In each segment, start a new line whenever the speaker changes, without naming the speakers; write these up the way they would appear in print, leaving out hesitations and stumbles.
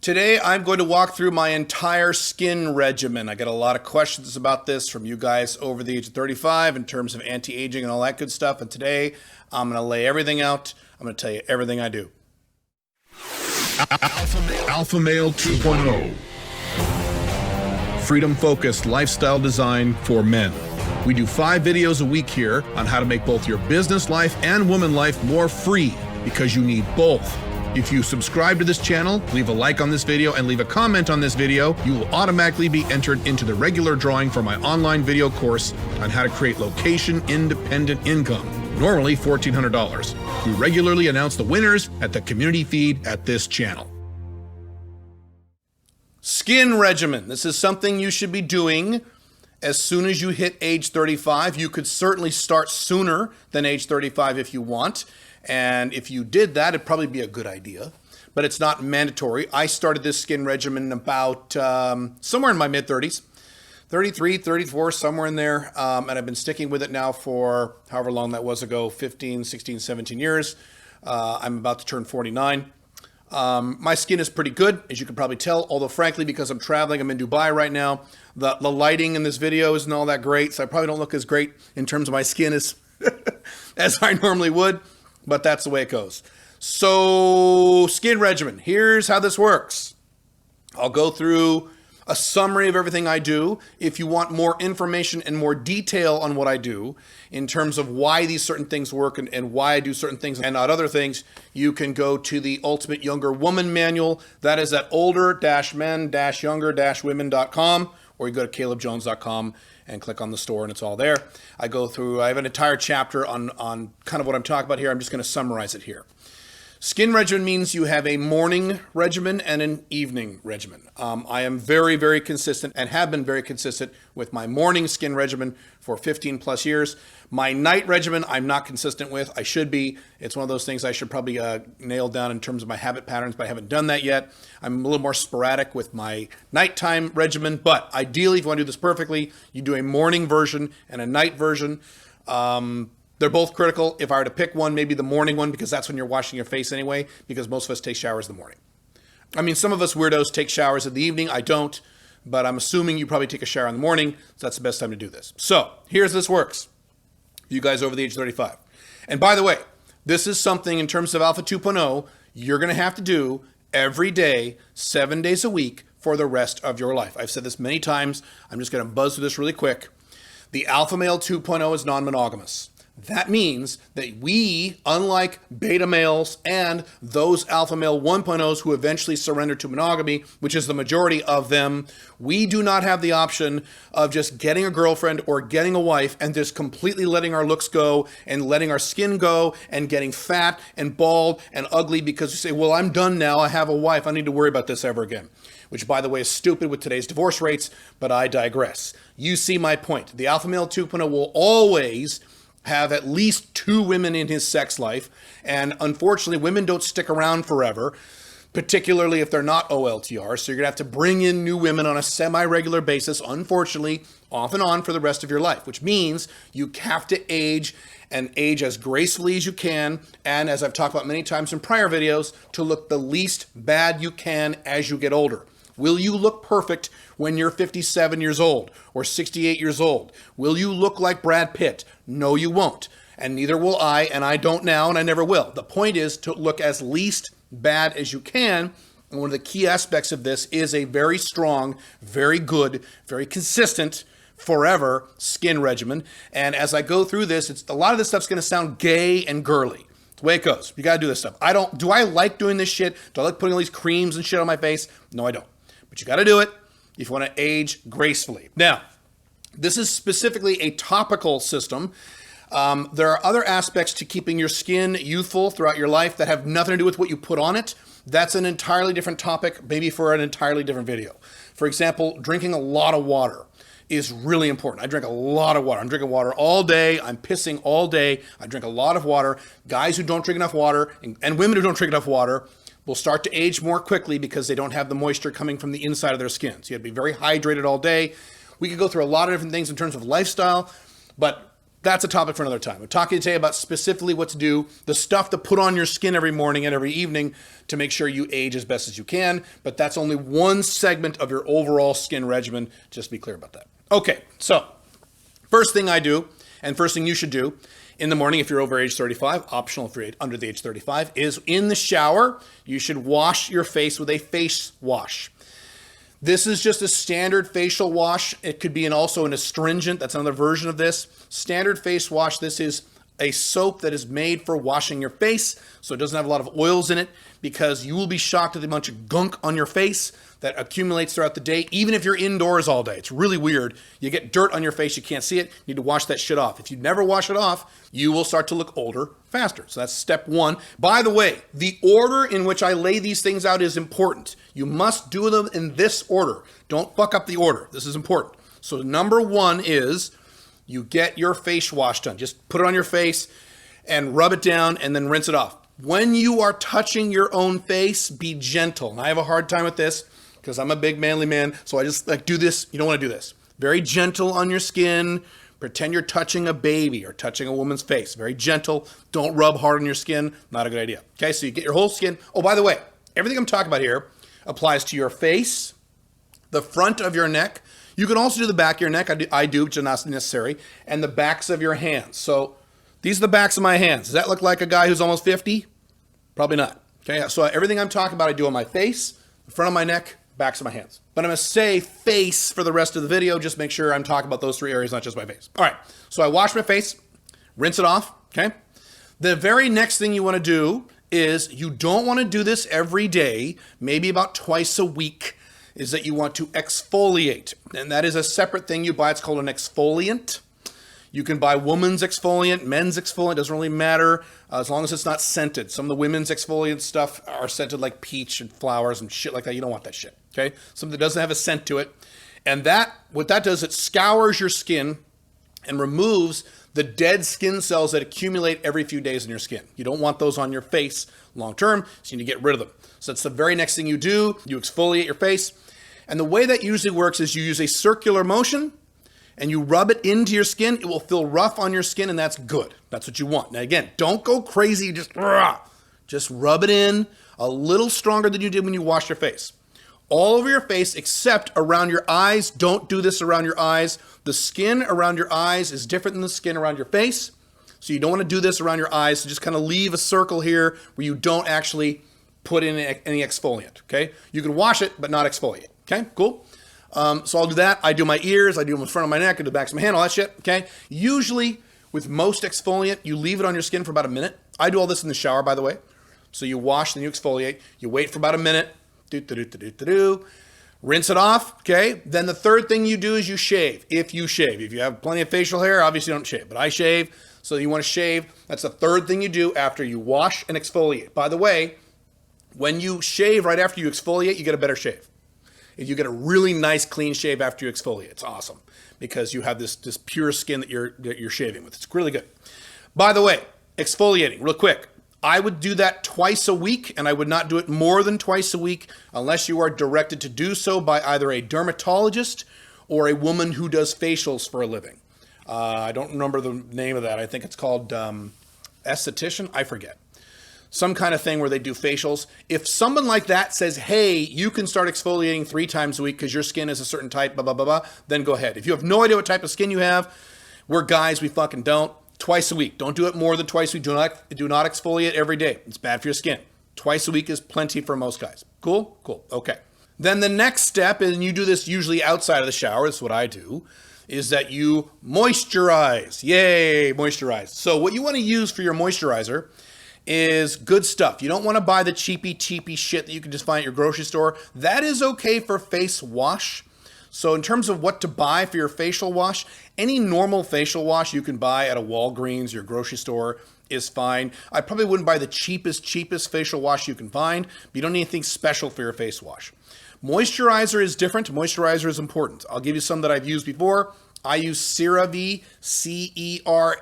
Today, I'm going to walk through my entire skin regimen. I get a lot of questions about this from you guys over the age of 35 in terms of anti-aging and all that good stuff. And today, I'm going to lay everything out. I'm going to tell you everything I do.
Alpha Male 2.0. Freedom-focused lifestyle design for men. We do 5 videos a week here on how to make both your business life and woman life more free, because you need both. If you subscribe to this channel, leave a like on this video, and leave a comment on this video, you will automatically be entered into the regular drawing for my online video course on how to create location-independent income, normally $1,400. We regularly announce the winners at the community feed at this channel.
Skin regimen. This is something you should be doing as soon as you hit age 35. You could certainly start sooner than age 35 if you want. And if you did that, it'd probably be a good idea, but it's not mandatory. I started this skin regimen about somewhere in my mid-30s, 33, 34, somewhere in there. And I've been sticking with it now for however long that was ago, 15, 16, 17 years. I'm about to turn 49. My skin is pretty good, as you can probably tell, although frankly, because I'm traveling, I'm in Dubai right now, the lighting in this video isn't all that great, so I probably don't look as great in terms of my skin as, as I normally would. But that's the way it goes. So, skin regimen. Here's how this works. I'll go through a summary of everything I do. If you want more information and more detail on what I do in terms of why these certain things work and why I do certain things and not other things, you can go to the Ultimate Younger Woman Manual. That is at older-men-younger-women.com, or you go to calebjones.com and click on the store and it's all there. I have an entire chapter on kind of what I'm talking about here. I'm just going to summarize it here. Skin regimen means you have a morning regimen and an evening regimen. I am very, very consistent and have been very consistent with my morning skin regimen for 15 plus years. My night regimen, I'm not consistent with. I should be. It's one of those things I should probably nail down in terms of my habit patterns, but I haven't done that yet. I'm a little more sporadic with my nighttime regimen, but ideally, if you want to do this perfectly, you do a morning version and a night version. They're both critical. If I were to pick one, maybe the morning one, because that's when you're washing your face anyway, because most of us take showers in the morning. I mean, some of us weirdos take showers in the evening. I don't, but I'm assuming you probably take a shower in the morning, so that's the best time to do this. So here's how this works. You guys over the age of 35. And by the way, this is something in terms of Alpha 2.0, you're going to have to do every day, 7 days a week for the rest of your life. I've said this many times. I'm just going to buzz through this really quick. The Alpha Male 2.0 is non-monogamous. That means that we, unlike beta males and those alpha male 1.0s who eventually surrender to monogamy, which is the majority of them, we do not have the option of just getting a girlfriend or getting a wife and just completely letting our looks go and letting our skin go and getting fat and bald and ugly because we say, well, I'm done now. I have a wife. I don't need to worry about this ever again. Which, by the way, is stupid with today's divorce rates, but I digress. You see my point. The Alpha Male 2.0 will always have at least 2 women in his sex life. And unfortunately, women don't stick around forever, particularly if they're not OLTR. So you're going to have to bring in new women on a semi-regular basis, unfortunately, off and on for the rest of your life, which means you have to age and age as gracefully as you can. And as I've talked about many times in prior videos, to look the least bad you can as you get older. Will you look perfect when you're 57 years old or 68 years old? Will you look like Brad Pitt? No, you won't. And neither will I, and I don't now, and I never will. The point is to look as least bad as you can. And one of the key aspects of this is a very strong, very good, very consistent, forever skin regimen. And as I go through this, a lot of this stuff's going to sound gay and girly. It's the way it goes. You got to do this stuff. Do I like doing this shit? Do I like putting all these creams and shit on my face? No, I don't. But you got to do it if you want to age gracefully. Now, this is specifically a topical system. There are other aspects to keeping your skin youthful throughout your life that have nothing to do with what you put on it. That's an entirely different topic, maybe for an entirely different video. For example, drinking a lot of water is really important. I drink a lot of water. I'm drinking water all day. I'm pissing all day. I drink a lot of water. Guys who don't drink enough water and women who don't drink enough water will start to age more quickly because they don't have the moisture coming from the inside of their skin. So you have to be very hydrated all day. We could go through a lot of different things in terms of lifestyle, but that's a topic for another time. I'm talking today about specifically what to do, the stuff to put on your skin every morning and every evening to make sure you age as best as you can. But that's only one segment of your overall skin regimen. Just be clear about that. Okay, so first thing I do, and first thing you should do in the morning if you're over age 35, optional if you're under the age 35, is in the shower, you should wash your face with a face wash. This is just a standard facial wash. It could be also an astringent. That's another version of this. Standard face wash. This is a soap that is made for washing your face, so it doesn't have a lot of oils in it, because you will be shocked at the bunch of gunk on your face that accumulates throughout the day, even if you're indoors all day. It's really weird. You get dirt on your face, you can't see it, you need to wash that shit off. If you never wash it off, you will start to look older faster. So that's step one. By the way, the order in which I lay these things out is important. You must do them in this order. Don't fuck up the order. This is important. So number one is you get your face wash done. Just put it on your face and rub it down and then rinse it off. When you are touching your own face, be gentle. And I have a hard time with this because I'm a big manly man, so I just do this. You don't want to do this. Very gentle on your skin. Pretend you're touching a baby or touching a woman's face. Very gentle. Don't rub hard on your skin. Not a good idea. Okay, so you get your whole skin. Oh, by the way, everything I'm talking about here applies to your face, the front of your neck. You can also do the back of your neck. I do, which is not necessary. And the backs of your hands. So these are the backs of my hands. Does that look like a guy who's almost 50? Probably not. Okay, so everything I'm talking about, I do on my face, the front of my neck, backs of my hands. But I'm going to say face for the rest of the video. Just make sure I'm talking about those three areas, not just my face. All right, so I wash my face, rinse it off, okay? The very next thing you want to do is you don't want to do this every day, maybe about twice a week, is that you want to exfoliate. And that is a separate thing you buy. It's called an exfoliant. You can buy women's exfoliant, men's exfoliant, doesn't really matter as long as it's not scented. Some of the women's exfoliant stuff are scented like peach and flowers and shit like that. You don't want that shit, okay? Something that doesn't have a scent to it. And what that does, it scours your skin and removes the dead skin cells that accumulate every few days in your skin. You don't want those on your face long term, so you need to get rid of them. So that's the very next thing you do. You exfoliate your face. And the way that usually works is you use a circular motion and you rub it into your skin. It will feel rough on your skin, and that's good. That's what you want. Now again, don't go crazy, just rub it in a little stronger than you did when you washed your face. All over your face except around your eyes. Don't do this around your eyes. The skin around your eyes is different than the skin around your face. So you don't want to do this around your eyes. So just kind of leave a circle here where you don't actually put in any exfoliant, okay? You can wash it, but not exfoliate, okay? Cool? So I'll do that. I do my ears, I do the front of my neck, I do the backs of my hand, all that shit, okay? Usually, with most exfoliant, you leave it on your skin for about a minute. I do all this in the shower, by the way. So you wash, then you exfoliate. You wait for about a minute. Rinse it off, okay? Then the third thing you do is you shave, if you shave. If you have plenty of facial hair, obviously you don't shave, but I shave, so you want to shave. That's the third thing you do after you wash and exfoliate. By the way, when you shave right after you exfoliate, you get a better shave. If you get a really nice clean shave after you exfoliate, it's awesome because you have this pure skin that you're shaving with. It's really good. By the way, exfoliating, real quick. I would do that twice a week, and I would not do it more than twice a week unless you are directed to do so by either a dermatologist or a woman who does facials for a living. I don't remember the name of that. I think it's called esthetician. I forget. Some kind of thing where they do facials. If someone like that says, hey, you can start exfoliating 3 times a week because your skin is a certain type, blah, blah, blah, blah, then go ahead. If you have no idea what type of skin you have, we're guys, we fucking don't. Twice a week. Don't do it more than twice a week. Do not exfoliate every day. It's bad for your skin. Twice a week is plenty for most guys. Cool? Cool. Okay. Then the next step, and you do this usually outside of the shower, that's what I do, is that you moisturize. Yay, moisturize. So what you want to use for your moisturizer is good stuff. You don't want to buy the cheapy shit that you can just find at your grocery store. That is okay for face wash. So in terms of what to buy for your facial wash, any normal facial wash you can buy at a Walgreens, your grocery store, is fine. I probably wouldn't buy the cheapest facial wash you can find, but you don't need anything special for your face wash. Moisturizer is different. Moisturizer is important. I'll give you some that I've used before. I use CeraVe, CeraVe.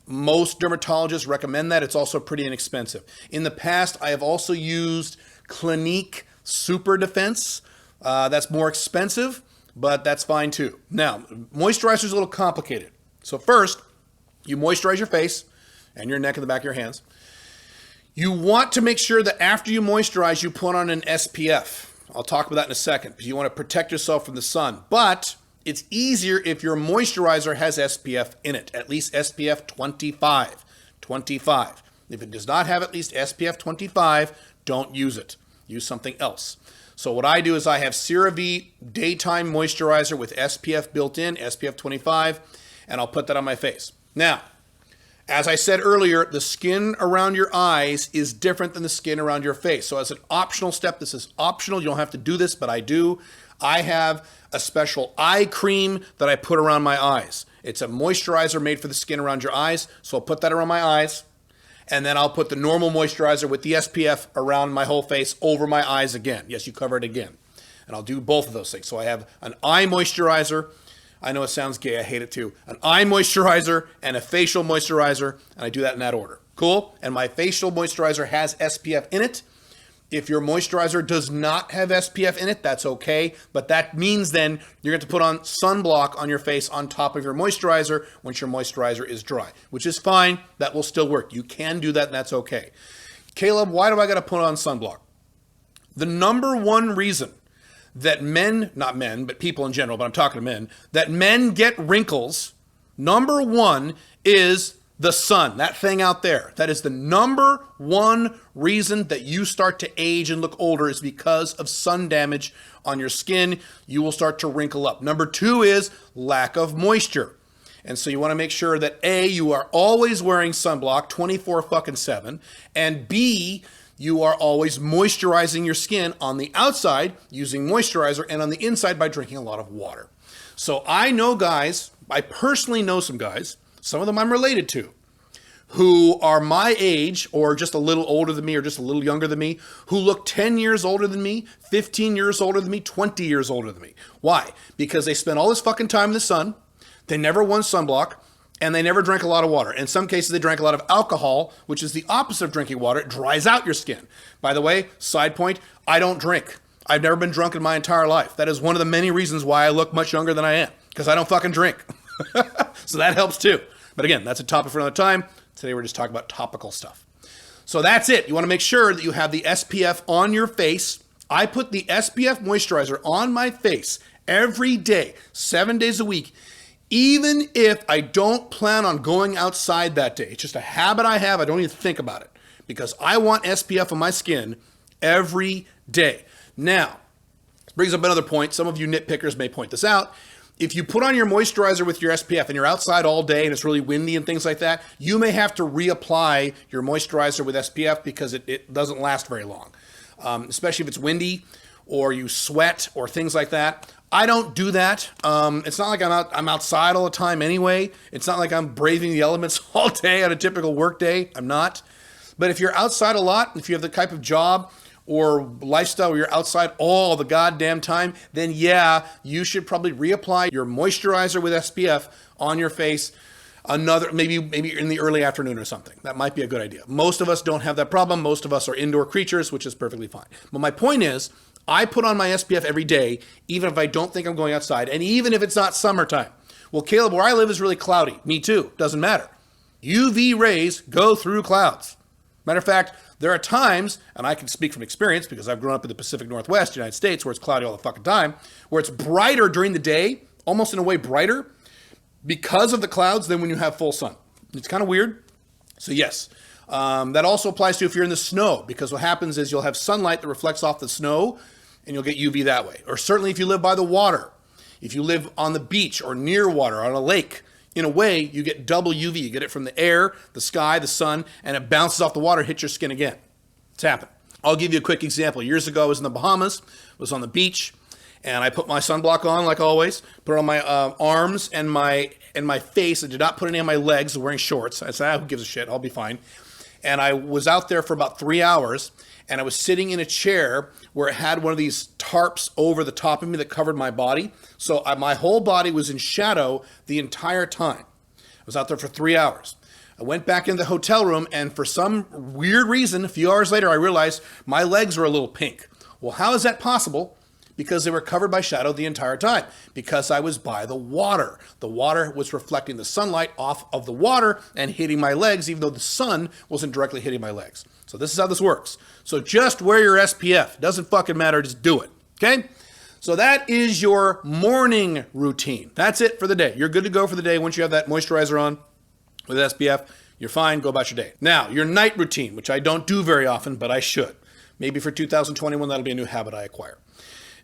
Most dermatologists recommend that. It's also pretty inexpensive. In the past, I have also used Clinique Super Defense. That's more expensive, but that's fine too. Now, moisturizer is a little complicated. So first, you moisturize your face and your neck and the back of your hands. You want to make sure that after you moisturize, you put on an SPF. I'll talk about that in a second because you want to protect yourself from the sun. But it's easier if your moisturizer has SPF in it, at least SPF 25. 25. If it does not have at least SPF 25, don't use it. Use something else. So what I do is I have CeraVe Daytime Moisturizer with SPF built in, SPF 25, and I'll put that on my face. Now, as I said earlier, the skin around your eyes is different than the skin around your face. So as an optional step, this is optional. You don't have to do this, but I do. I have a special eye cream that I put around my eyes. It's a moisturizer made for the skin around your eyes. So I'll put that around my eyes. And then I'll put the normal moisturizer with the SPF around my whole face over my eyes again. Yes, you cover it again. And I'll do both of those things. So I have an eye moisturizer. I know it sounds gay, I hate it too. An eye moisturizer and a facial moisturizer, and I do that in that order. Cool? And my facial moisturizer has SPF in it. If your moisturizer does not have SPF in it, that's okay. But that means then you're going to put on sunblock on your face on top of your moisturizer once your moisturizer is dry, which is fine. That will still work. You can do that, and that's okay. Caleb, why do I got to put on sunblock? The number one reason that men, not men, but people in general, but I'm talking to men, that men get wrinkles, number one is the sun, that thing out there. That is the number one reason that you start to age and look older is because of sun damage on your skin. You will start to wrinkle up. Number two is lack of moisture. And so you want to make sure that A, you are always wearing sunblock 24/7, and B, you are always moisturizing your skin on the outside using moisturizer and on the inside by drinking a lot of water. So I know guys, I personally know some guys, some of them I'm related to, who are my age or just a little older than me or just a little younger than me, who look 10 years older than me, 15 years older than me, 20 years older than me. Why? Because they spent all this fucking time in the sun, they never won sunblock, and they never drank a lot of water. In some cases, they drank a lot of alcohol, which is the opposite of drinking water. It dries out your skin. By the way, side point, I don't drink. I've never been drunk in my entire life. That is one of the many reasons why I look much younger than I am, because I don't fucking drink. So that helps too. But again, that's a topic for another time. Today we're just talking about topical stuff. So that's it. You want to make sure that you have the SPF on your face. I put the SPF moisturizer on my face every day, 7 days a week, even if I don't plan on going outside that day. It's just a habit I have. I don't even think about it because I want SPF on my skin every day. Now, this brings up another point. Some of you nitpickers may point this out. If you put on your moisturizer with your SPF and you're outside all day and it's really windy and things like that, you may have to reapply your moisturizer with SPF because it doesn't last very long, especially if it's windy or you sweat or things like that. I don't do that. It's not like I'm outside all the time anyway. It's not like I'm braving the elements all day on a typical work day. I'm not. But if you're outside a lot, if you have the type of job or lifestyle where you're outside all the goddamn time, then yeah, you should probably reapply your moisturizer with SPF on your face maybe in the early afternoon or something. That might be a good idea. Most of us don't have that problem. Most of us are indoor creatures, which is perfectly fine. But my point is, I put on my SPF every day, even if I don't think I'm going outside, and even if it's not summertime. Well, Caleb, where I live is really cloudy. Me too. Doesn't matter. UV rays go through clouds. Matter of fact, there are times, and I can speak from experience because I've grown up in the Pacific Northwest, United States, where it's cloudy all the fucking time, where it's brighter during the day, almost in a way brighter, because of the clouds than when you have full sun. It's kind of weird. So yes, that also applies to if you're in the snow, because what happens is you'll have sunlight that reflects off the snow, and you'll get UV that way. Or certainly if you live by the water, if you live on the beach or near water, on a lake, in a way, you get double UV. You get it from the air, the sky, the sun, and it bounces off the water, hits your skin again. It's happened. I'll give you a quick example. Years ago, I was in the Bahamas, was on the beach, and I put my sunblock on, like always, put it on my arms and my face. I did not put any on my legs. I was wearing shorts. I said, who gives a shit? I'll be fine. And I was out there for about 3 hours, and I was sitting in a chair where it had one of these tarps over the top of me that covered my body. So my whole body was in shadow the entire time. I was out there for 3 hours. I went back in the hotel room, and for some weird reason, a few hours later, I realized my legs were a little pink. Well, how is that possible? because they were covered by shadow the entire time, because I was by the water. The water was reflecting the sunlight off of the water and hitting my legs, even though the sun wasn't directly hitting my legs. So this is how this works. So just wear your SPF. Doesn't fucking matter. Just do it. Okay? So that is your morning routine. That's it for the day. You're good to go for the day once you have that moisturizer on with SPF. You're fine. Go about your day. Now, your night routine, which I don't do very often, but I should. Maybe for 2021, that'll be a new habit I acquire.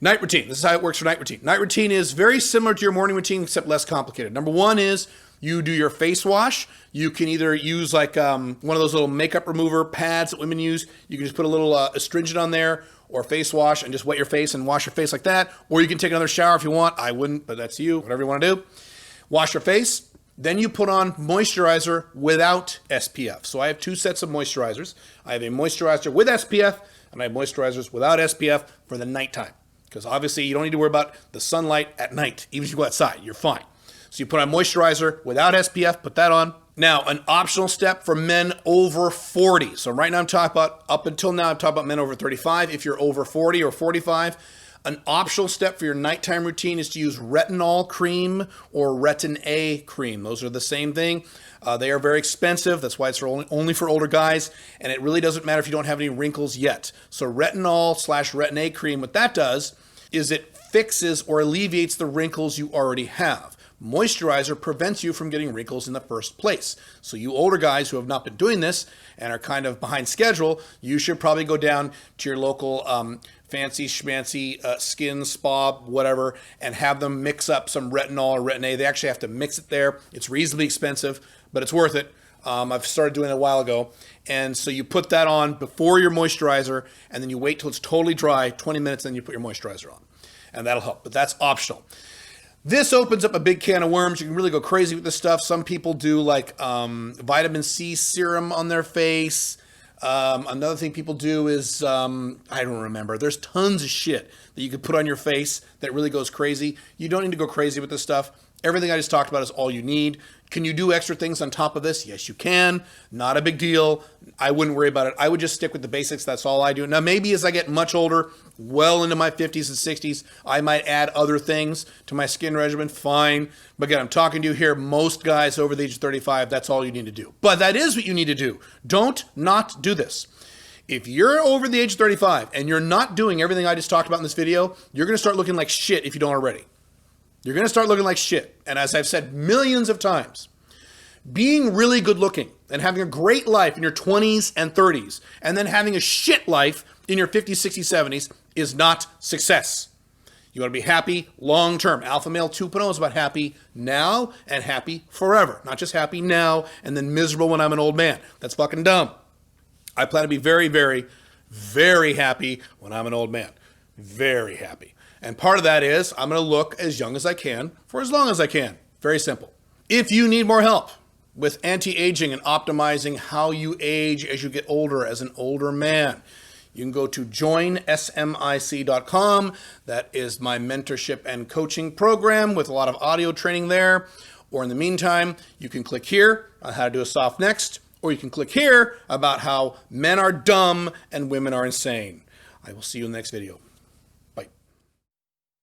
Night routine. This is how it works for night routine. Night routine is very similar to your morning routine, except less complicated. Number one is you do your face wash. You can either use like one of those little makeup remover pads that women use. You can just put a little astringent on there, or face wash, and just wet your face and wash your face like that. Or you can take another shower if you want. I wouldn't, but that's you. Whatever you want to do. Wash your face. Then you put on moisturizer without SPF. So I have two sets of moisturizers. I have a moisturizer with SPF, and I have moisturizers without SPF for the nighttime. Because obviously you don't need to worry about the sunlight at night. Even if you go outside, you're fine. So you put on moisturizer without SPF, put that on. Now, an optional step for men over 40. So right now I'm talking about, up until now, I'm talking about men over 35. If you're over 40 or 45, an optional step for your nighttime routine is to use retinol cream or Retin A cream. Those are the same thing. They are very expensive. That's why it's only for older guys. And it really doesn't matter if you don't have any wrinkles yet. So retinol/Retin A cream, what that does is it fixes or alleviates the wrinkles you already have. Moisturizer prevents you from getting wrinkles in the first place. So you older guys who have not been doing this and are kind of behind schedule, you should probably go down to your local fancy schmancy skin spa, whatever, and have them mix up some retinol or Retin A. They actually have to mix it there. It's reasonably expensive, but it's worth it. I've started doing it a while ago. And so you put that on before your moisturizer, and then you wait till it's totally dry, 20 minutes, then you put your moisturizer on. And that'll help, but that's optional. This opens up a big can of worms. You can really go crazy with this stuff. Some people do like vitamin C serum on their face. Another thing people do is, I don't remember. There's tons of shit that you could put on your face that really goes crazy. You don't need to go crazy with this stuff. Everything I just talked about is all you need. Can you do extra things on top of this? Yes, you can. Not a big deal. I wouldn't worry about it. I would just stick with the basics. That's all I do. Now, maybe as I get much older, well into my 50s and 60s, I might add other things to my skin regimen. Fine. But again, I'm talking to you here. Most guys over the age of 35, that's all you need to do. But that is what you need to do. Don't not do this. If you're over the age of 35 and you're not doing everything I just talked about in this video, you're going to start looking like shit if you don't already. You're going to start looking like shit. And as I've said millions of times, being really good looking and having a great life in your 20s and 30s and then having a shit life in your 50s, 60s, 70s is not success. You want to be happy long term. Alpha Male 2.0 is about happy now and happy forever. Not just happy now and then miserable when I'm an old man. That's fucking dumb. I plan to be very, very, very happy when I'm an old man. Very happy. And part of that is I'm going to look as young as I can for as long as I can. Very simple. If you need more help with anti-aging and optimizing how you age as you get older as an older man, you can go to joinsmic.com. That is my mentorship and coaching program with a lot of audio training there. Or in the meantime, you can click here on how to do a soft next, or you can click here about how men are dumb and women are insane. I will see you in the next video.